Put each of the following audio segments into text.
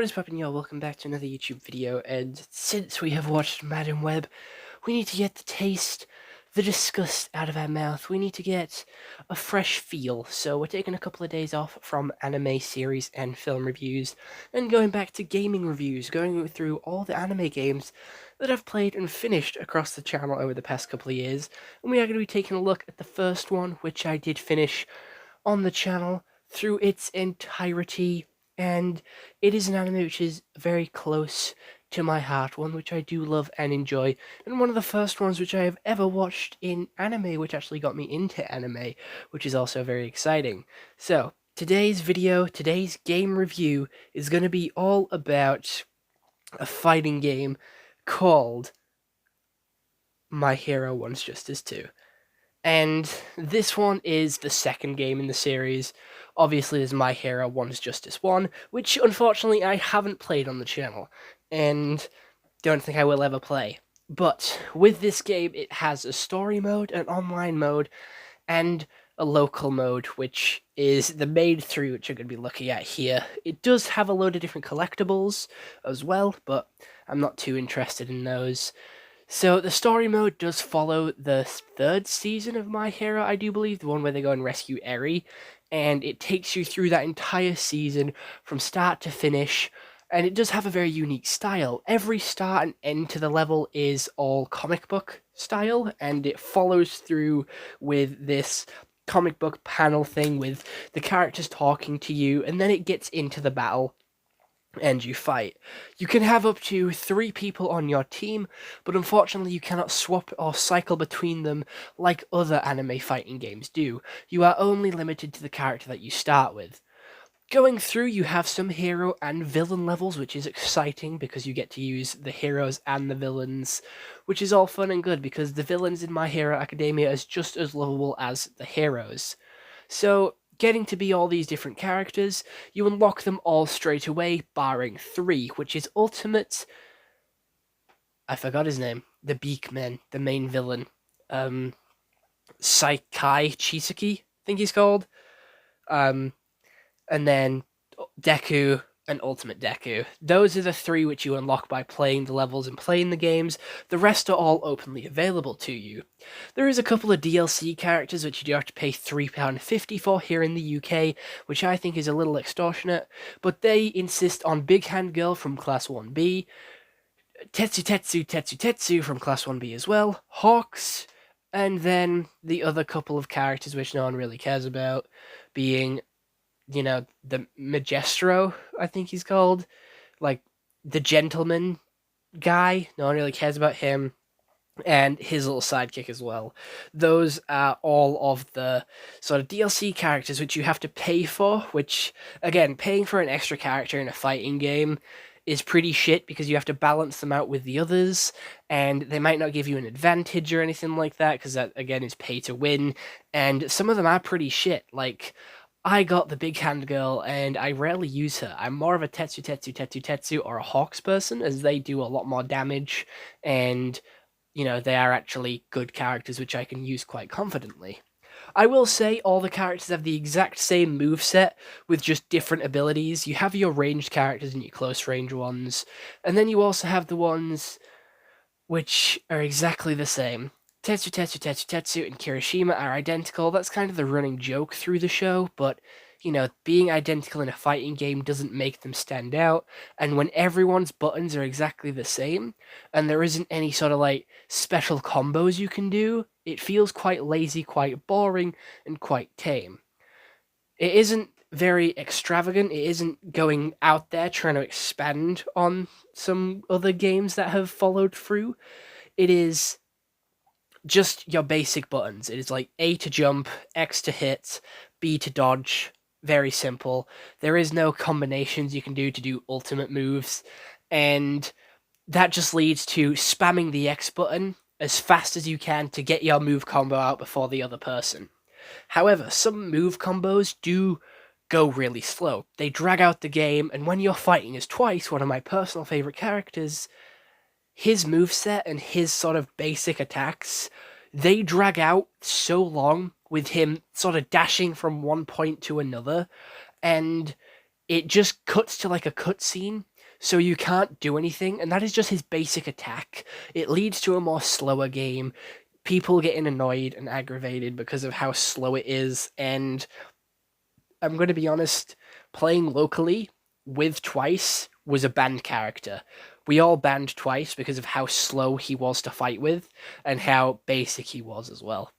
What is poppin', y'all? Welcome back to another YouTube video, and since we have watched Madam Web, we need to get the taste, the disgust out of our mouth. We need to get a fresh feel, so we're taking a couple of days off from anime series and film reviews, and going back to gaming reviews, going through all the anime games that I've played and finished across the channel over the past couple of years, and we are going to be taking a look at the first one, which I did finish on the channel through its entirety, and it is an anime which is very close to my heart, one which I do love and enjoy, and one of the first ones which I have ever watched in anime, which actually got me into anime, which is also very exciting. So, today's video, today's game review, is going to be all about a fighting game called My Hero One's Justice 2. And this one is the second game in the series. Obviously, there's My Hero One's Justice 1, which unfortunately I haven't played on the channel, and don't think I will ever play. But with this game, it has a story mode, an online mode, and a local mode, which is the main three which you're going to be looking at here. It does have a load of different collectibles as well, but I'm not too interested in those. So the story mode does follow the third season of My Hero, I do believe, the one where they go and rescue Eri, and it takes you through that entire season from start to finish, and it does have a very unique style. Every start and end to the level is all comic book style, and it follows through with this comic book panel thing with the characters talking to you, and then it gets into the battle and you fight. You can have up to 3 people on your team, but unfortunately you cannot swap or cycle between them like other anime fighting games do. You are only limited to the character that you start with. Going through, you have some hero and villain levels, which is exciting because you get to use the heroes and the villains, which is all fun and good because the villains in My Hero Academia is just as lovable as the heroes. So, getting to be all these different characters, you unlock them all straight away, barring 3, which is Ultimate... I forgot his name. The Beakman, the main villain. Saikai Chisaki, I think he's called. And then Deku and Ultimate Deku. Those are the 3 which you unlock by playing the levels and playing the games. The rest are all openly available to you. There is a couple of DLC characters which you do have to pay £3.50 for here in the UK, which I think is a little extortionate, but they insist on Big Hand Girl from Class 1B, Tetsu from Class 1B as well, Hawks, and then the other couple of characters which no one really cares about, being the Magestro, I think he's called, like the gentleman guy. No one really cares about him, and his little sidekick as well. Those are all of the sort of DLC characters which you have to pay for, which, again, paying for an extra character in a fighting game is pretty shit because you have to balance them out with the others, and they might not give you an advantage or anything like that because that, again, is pay to win, and some of them are pretty shit. Like, I got the Big Hand Girl, and I rarely use her. I'm more of a Tetsu or a Hawks person, as they do a lot more damage, and, they are actually good characters which I can use quite confidently. I will say all the characters have the exact same moveset with just different abilities. You have your ranged characters and your close range ones, and then you also have the ones which are exactly the same. Tetsu, and Kirishima are identical. That's kind of the running joke through the show, but, being identical in a fighting game doesn't make them stand out, and when everyone's buttons are exactly the same, and there isn't any sort of, special combos you can do, it feels quite lazy, quite boring, and quite tame. It isn't very extravagant, it isn't going out there trying to expand on some other games that have followed through. It is just your basic buttons. It is like A to jump, X to hit, B to dodge. Very simple. There is no combinations you can do to do ultimate moves, and that just leads to spamming the X button as fast as you can to get your move combo out before the other person. However, some move combos do go really slow. They drag out the game, and when you're fighting as Twice, one of my personal favorite characters, his moveset and his sort of basic attacks, they drag out so long with him sort of dashing from one point to another, and it just cuts to like a cutscene so you can't do anything, and that is just his basic attack. It leads to a more slower game, people getting annoyed and aggravated because of how slow it is, and I'm going to be honest, playing locally with Twice was a banned character. We all banned Twice because of how slow he was to fight with and how basic he was as well.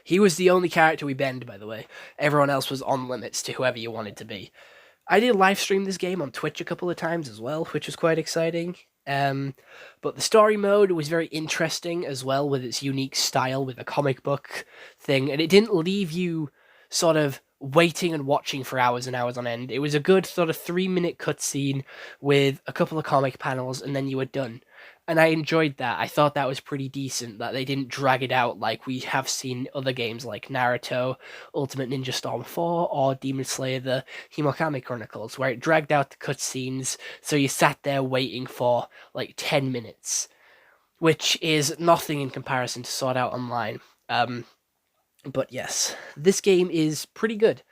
He was the only character we banned, by the way. Everyone else was on limits to whoever you wanted to be. I did live stream this game on Twitch a couple of times as well, which was quite exciting. But the story mode was very interesting as well, with its unique style with the comic book thing, and it didn't leave you sort of waiting and watching for hours and hours on end. It was a good sort of 3 minute cutscene with a couple of comic panels, and then you were done. And I enjoyed that. I thought that was pretty decent, that they didn't drag it out like we have seen other games like Naruto, Ultimate Ninja Storm 4, or Demon Slayer the Himokami Chronicles, where it dragged out the cutscenes, so you sat there waiting for like 10 minutes, which is nothing in comparison to Sword Art Online. But yes, this game is pretty good.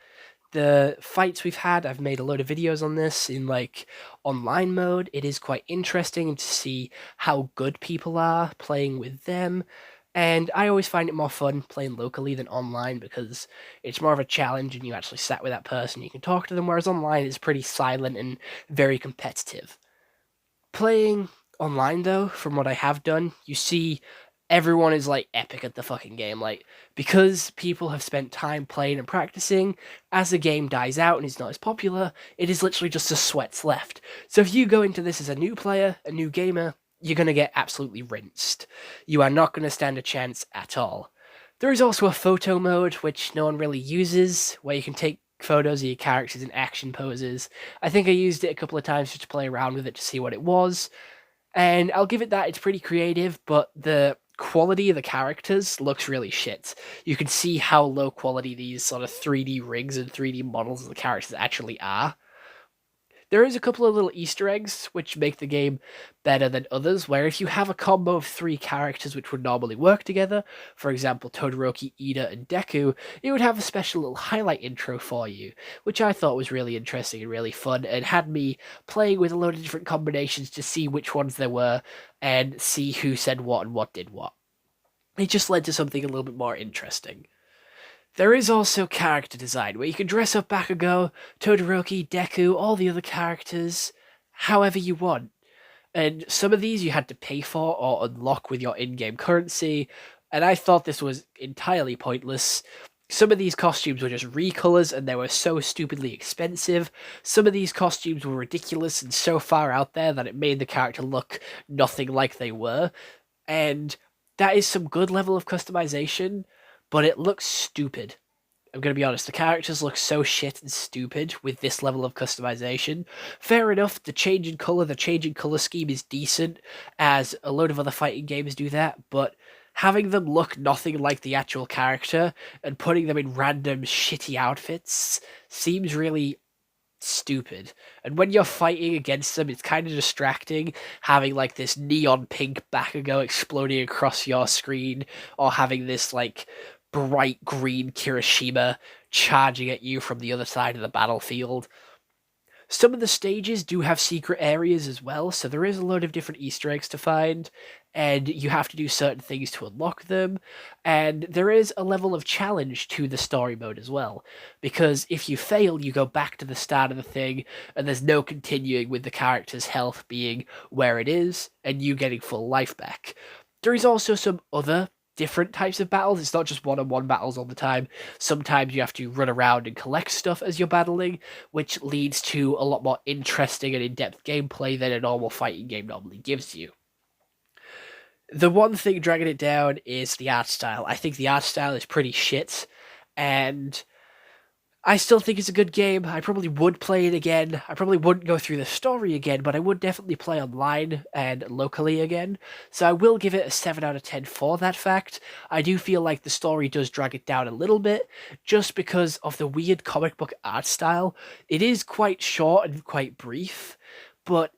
The fights we've had, I've made a load of videos on this in like online mode. It is quite interesting to see how good people are playing with them. And I always find it more fun playing locally than online because it's more of a challenge and you actually sat with that person, you can talk to them, whereas online is pretty silent and very competitive. Playing online though, from what I have done, you see everyone is like epic at the fucking game. Like, because people have spent time playing and practicing, as the game dies out and is not as popular, it is literally just the sweats left. So if you go into this as a new player, a new gamer, you're going to get absolutely rinsed. You are not going to stand a chance at all. There is also a photo mode, which no one really uses, where you can take photos of your characters in action poses. I think I used it a couple of times just to play around with it to see what it was. And I'll give it that, it's pretty creative, but the quality of the characters looks really shit. You can see how low quality these sort of 3D rigs and 3D models of the characters actually are. There is a couple of little Easter eggs which make the game better than others, where if you have a combo of three characters which would normally work together, for example Todoroki, Ida, and Deku, it would have a special little highlight intro for you, which I thought was really interesting and really fun, and had me playing with a load of different combinations to see which ones there were, and see who said what and what did what. It just led to something a little bit more interesting. There is also character design, where you can dress up Bakugo, Todoroki, Deku, all the other characters, however you want. And some of these you had to pay for or unlock with your in-game currency, and I thought this was entirely pointless. Some of these costumes were just recolors and they were so stupidly expensive. Some of these costumes were ridiculous and so far out there that it made the character look nothing like they were. And that is some good level of customization, but it looks stupid. I'm going to be honest, the characters look so shit and stupid with this level of customization. Fair enough, the change in colour scheme is decent, as a load of other fighting games do that, but having them look nothing like the actual character and putting them in random shitty outfits seems really stupid. And when you're fighting against them, it's kind of distracting having like this neon pink Bakugo exploding across your screen, or having this like bright green Kirishima charging at you from the other side of the battlefield. Some of the stages do have secret areas as well, so there is a load of different Easter eggs to find, and you have to do certain things to unlock them, and there is a level of challenge to the story mode as well, because if you fail, you go back to the start of the thing, and there's no continuing with the character's health being where it is, and you getting full life back. There is also some other different types of battles. It's not just one-on-one battles all the time. Sometimes you have to run around and collect stuff as you're battling, which leads to a lot more interesting and in-depth gameplay than a normal fighting game normally gives you. The one thing dragging it down is the art style. I think the art style is pretty shit, and I still think it's a good game. I probably would play it again. I probably wouldn't go through the story again, but I would definitely play online and locally again. So I will give it a 7 out of 10 for that fact. I do feel like the story does drag it down a little bit, just because of the weird comic book art style. It is quite short and quite brief, but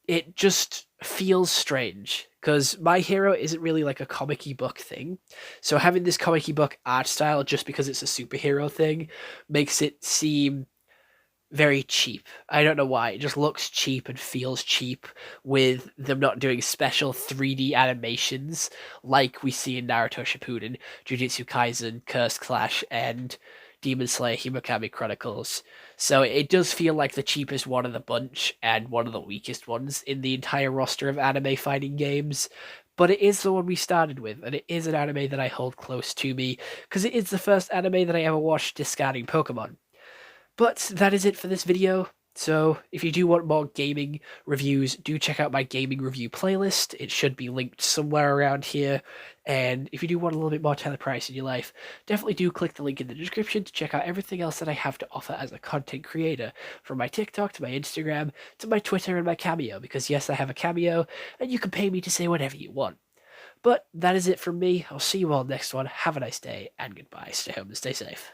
it just feels strange because My Hero isn't really like a comic-y book thing. So having this comic-y book art style just because it's a superhero thing makes it seem very cheap. I don't know why. It just looks cheap and feels cheap with them not doing special 3D animations like we see in Naruto Shippuden, Jujutsu Kaisen, Curse Clash, and Demon Slayer Himekami Chronicles. So it does feel like the cheapest one of the bunch and one of the weakest ones in the entire roster of anime fighting games. But it is the one we started with, and it is an anime that I hold close to me, because it is the first anime that I ever watched discarding Pokemon. But that is it for this video. So if you do want more gaming reviews, do check out my gaming review playlist. It should be linked somewhere around here. And if you do want a little bit more Tyler Price in your life, definitely do click the link in the description to check out everything else that I have to offer as a content creator, from my TikTok to my Instagram to my Twitter and my Cameo, because yes, I have a Cameo, and you can pay me to say whatever you want. But that is it from me. I'll see you all next one. Have a nice day, and goodbye. Stay home and stay safe.